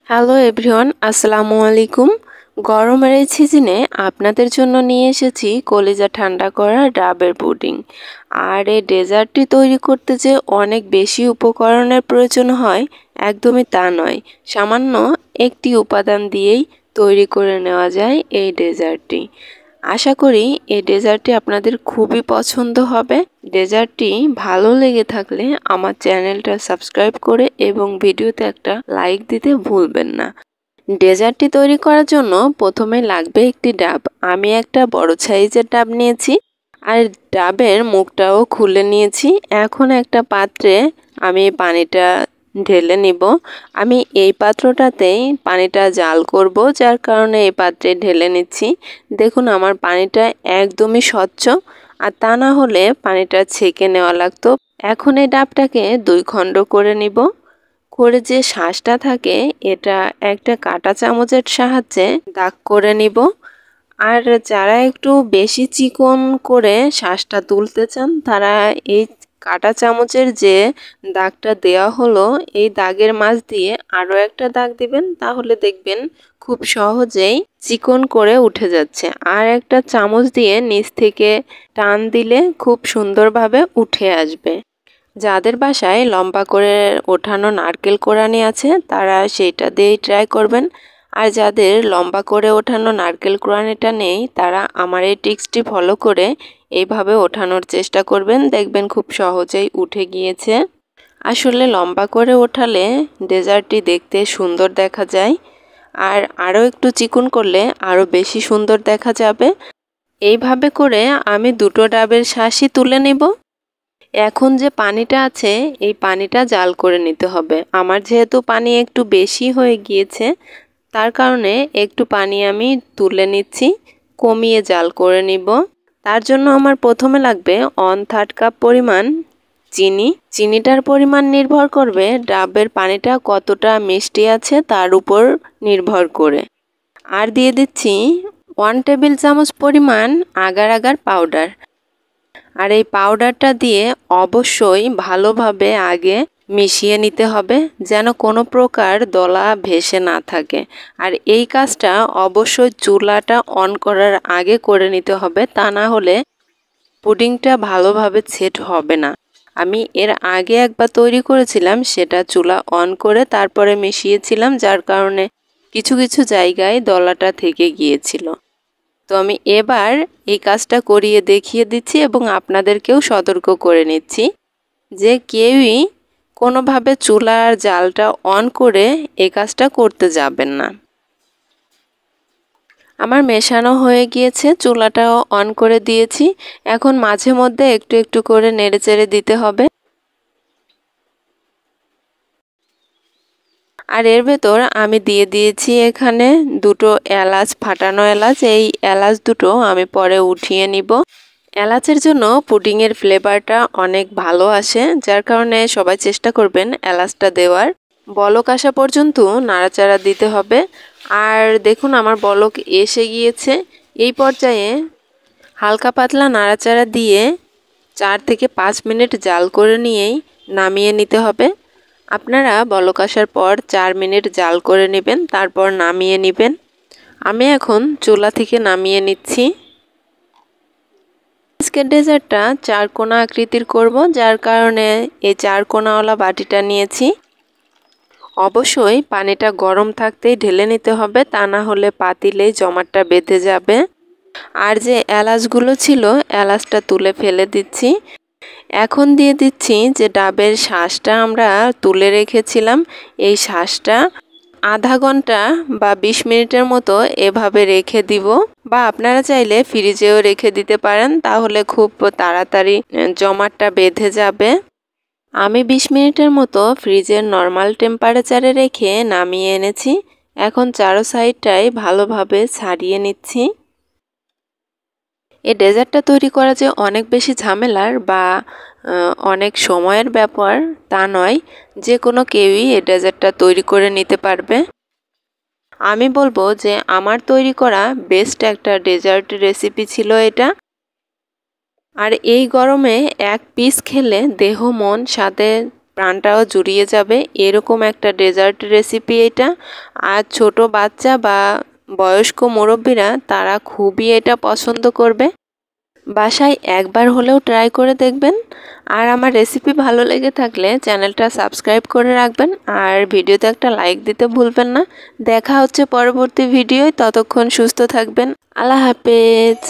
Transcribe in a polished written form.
Hello everyone, আসসালামু আলাইকুম। গরমের এই সিজনে আপনাদের জন্য নিয়ে এসেছি কলিজা ঠান্ডা করা ডাবের পুডিং। আর এই ডেজার্টটি তৈরি করতে যে অনেক বেশি উপকরণের প্রয়োজন হয় একদমই তা নয়। সামান্য একটি উপাদান দিয়েই তৈরি করে নেওয়া যায় এই ডেজার্টটি। আশা করি এই ডেজার্টটি আপনাদের খুবই পছন্দ হবে। ডেজার্টটি ভালো লেগে থাকলে আমার চ্যানেলটা সাবস্ক্রাইব করে এবং ভিডিওতে একটা লাইক দিতে ভুলবেন না। ডেজার্টটি তৈরি করার জন্য প্রথমে লাগবে একটি ডাব। আমি একটা বড় সাইজের ডাব নিয়েছি আর ডাবের মুখটাও খুলে নিয়েছি। এখন একটা পাত্রে আমি পানিটা ঢেলে নিব। আমি এই পাত্রটাতেই পানিটা জাল করব, যার কারণে এই পাত্রে ঢেলে নিচ্ছি। দেখুন আমার পানিটা একদমই স্বচ্ছ, আর তা না হলে পানিটা ছেঁকে নেওয়া লাগতো। এখন এই ডাবটাকে 2 খণ্ড করে নিব। করে যে শাঁসটা থাকে এটা একটা কাঁটা চামচের সাহায্যে দাগ করে নিব। আর যারা একটু বেশি চিকন করে শাঁসটা তুলতে চান তারা এই কাঁটা চামচের যে দাগটা দেওয়া হলো এই দাগের মাঝ দিয়ে আরও একটা দাগ দিবেন, তাহলে দেখবেন খুব সহজেই চিকন করে উঠে যাচ্ছে। আর একটা চামচ দিয়ে নিচ থেকে টান দিলে খুব সুন্দরভাবে উঠে আসবে। যাদের বাসায় লম্বা করে ওঠানো নারকেল কোড়ানি আছে তারা সেইটা দিয়েই ট্রাই করবেন। আর যাদের লম্বা করে ওঠানো নারকেল কোড়ানিটা নেই তারা আমার এই টিপসটি ফলো করে এইভাবে ওঠানোর চেষ্টা করবেন, দেখবেন খুব সহজেই উঠে গিয়েছে। আসলে লম্বা করে ওঠালে ডেজার্টটি দেখতে সুন্দর দেখা যায়, আর আরও একটু চিকন করলে আরও বেশি সুন্দর দেখা যাবে। এইভাবে করে আমি 2টো ডাবের শাঁসই তুলে নেব। এখন যে পানিটা আছে এই পানিটা জাল করে নিতে হবে। আমার যেহেতু পানি একটু বেশি হয়ে গিয়েছে তার কারণে একটু পানি আমি তুলে নিচ্ছি, কমিয়ে জাল করে নিব। তার জন্য আমার প্রথমে লাগবে 1/3 কাপ পরিমাণ চিনি। চিনিটার পরিমাণ নির্ভর করবে ডাবের পানিটা কতটা মিষ্টি আছে তার উপর নির্ভর করে। আর দিয়ে দিচ্ছি 1 টেবিল চামচ পরিমাণ আগার আগার পাউডার। আর এই পাউডারটা দিয়ে অবশ্যই ভালোভাবে আগে মিশিয়ে নিতে হবে, যেন কোনো প্রকার দলা ভেসে না থাকে। আর এই কাজটা অবশ্যই চুলাটা অন করার আগে করে নিতে হবে, তা না হলে পুডিংটা ভালোভাবে সেট হবে না। আমি এর আগে একবার তৈরি করেছিলাম, সেটা চুলা অন করে তারপরে মিশিয়েছিলাম, যার কারণে কিছু কিছু জায়গায় দলাটা থেকে গিয়েছিল। তো আমি এবার এই কাজটা করিয়ে দেখিয়ে দিচ্ছি এবং আপনাদেরকেও সতর্ক করে নিচ্ছি যে কেউই কোনোভাবে চুলার জালটা অন করে এই কাজটা করতে যাবেন না। আমার মেশানো হয়ে গিয়েছে, চুলাটাও অন করে দিয়েছি। এখন মাঝে মধ্যে একটু একটু করে নেড়েচেড়ে দিতে হবে। আর এর ভেতর আমি দিয়ে দিয়েছি এখানে 2টো এলাচ, ফাটানো এলাচ। এই এলাচ দুটো আমি পরে উঠিয়ে নিব। এলাচের জন্য পুডিংয়ের ফ্লেভারটা অনেক ভালো আসে, যার কারণে সবাই চেষ্টা করবেন এলাচটা দেওয়ার। বলক আসা পর্যন্ত নাড়াচাড়া দিতে হবে। আর দেখুন আমার বলক এসে গিয়েছে। এই পর্যায়ে হালকা পাতলা নাড়াচাড়া দিয়ে 4 থেকে 5 মিনিট জাল করে নিয়েই নামিয়ে নিতে হবে। আপনারা বলক আসার পর 4 মিনিট জাল করে নেবেন, তারপর নামিয়ে নেবেন। আমি এখন চুলা থেকে নামিয়ে নিচ্ছি। আজকের ডেজার্টটা 4 কোনা আকৃতির করব, যার কারণে এই 4 কোনাওয়ালা বাটিটা নিয়েছি। অবশ্যই পানিটা গরম থাকতেই ঢেলে নিতে হবে, তা না হলে পাতিলেই জমাটটা বেঁধে যাবে। আর যে এলাচগুলো ছিল এলাচটা তুলে ফেলে দিচ্ছি। এখন দিয়ে দিচ্ছি যে ডাবের শাঁসটা আমরা তুলে রেখেছিলাম, এই শাঁসটা আধা ঘন্টা বা 20 মিনিটের মতো এভাবে রেখে দিব, বা আপনারা চাইলে ফ্রিজেও রেখে দিতে পারেন, তাহলে খুব তাড়াতাড়ি জমাটটা বেঁধে যাবে। আমি 20 মিনিটের মতো ফ্রিজের নর্মাল টেম্পারেচারে রেখে নামিয়ে এনেছি। এখন চারো সাইডটাই ভালোভাবে ছাড়িয়ে নিচ্ছি। এই ডেজার্টটা তৈরি করা যে অনেক বেশি ঝামেলার বা অনেক সময়ের ব্যাপার তা নয়, যে কোনো কেউই এই ডেজার্টটা তৈরি করে নিতে পারবে। আমি বলবো যে আমার তৈরি করা বেস্ট একটা ডেজার্ট রেসিপি ছিল এটা। আর এই গরমে এক পিস খেলে দেহ মন সাথে প্রাণটাও জুড়িয়ে যাবে এরকম একটা ডেজার্ট রেসিপি এটা। আর ছোট বাচ্চা বা বয়স্ক মুরব্বীরা তারা খুবই এটা পছন্দ করবে। বাসায় একবার হলেও ট্রাই করে দেখবেন। আর আমার রেসিপি ভালো লেগে থাকলে চ্যানেলটা সাবস্ক্রাইব করে রাখবেন আর ভিডিওতে একটা লাইক দিতে ভুলবেন না। দেখা হচ্ছে পরবর্তী ভিডিওয়, ততক্ষণ সুস্থ থাকবেন। আল্লাহ হাফেজ।